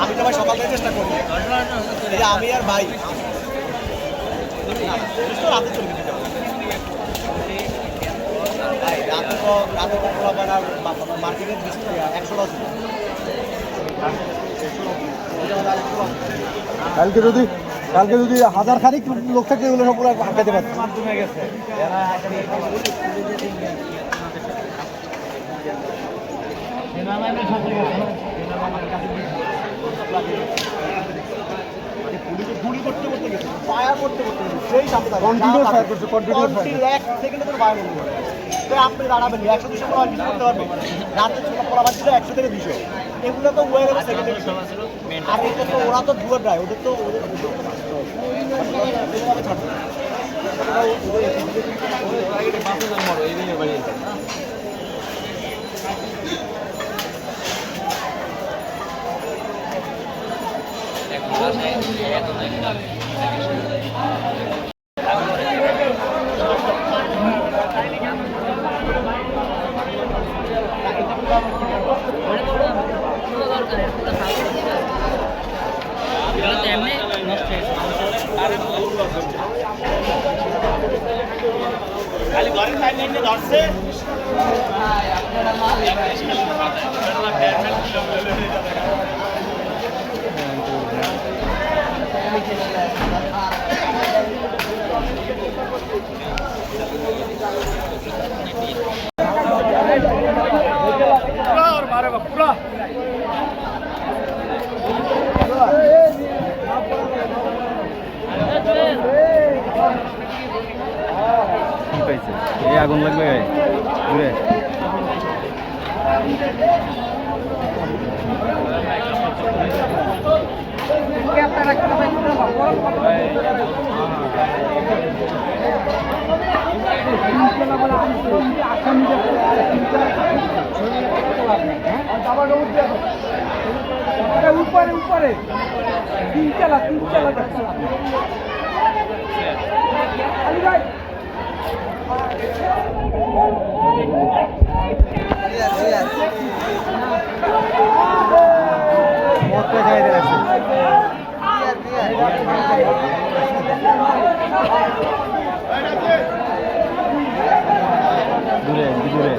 আমি তো ভাই সকাল থেকে চেষ্টা করি, আমি আর ভাই রাতে চলে যেতে রাতে মার্কেটের 100 কালকে যদি 1000 খানিক লোক থাকে এগুলো সব পুরো হাঁকাতে পারছে। মাধ্যমে গেছে গুলি করতে করতে গেছে, ফায়ার করতে করতে গেছে, সেই সামনে কন্টিনিউ ফায়ার করছে, কন্টিনিউ 1 সেকেন্ডে তো ফায়ার করতে পারে। তো আপনি দাঁড়াবেন 100-200 পড়া কিছু করতে পারবেন, রাতে ছোট পড়া বাদ দিলে 100 থেকে 200, এগুলো তো হয়ে গেল সেকেন্ডে। আর এটা তো ওরা তো ডুয়ার ড্রাইভ, ওদের তো খালি ঘরের সাইড নিয়ে ধরছে আপনারা পাইছে, এই আগুন লাগবে গায়ে ঘুরে। উপরে উপরে তিনতলা দূরে দূরে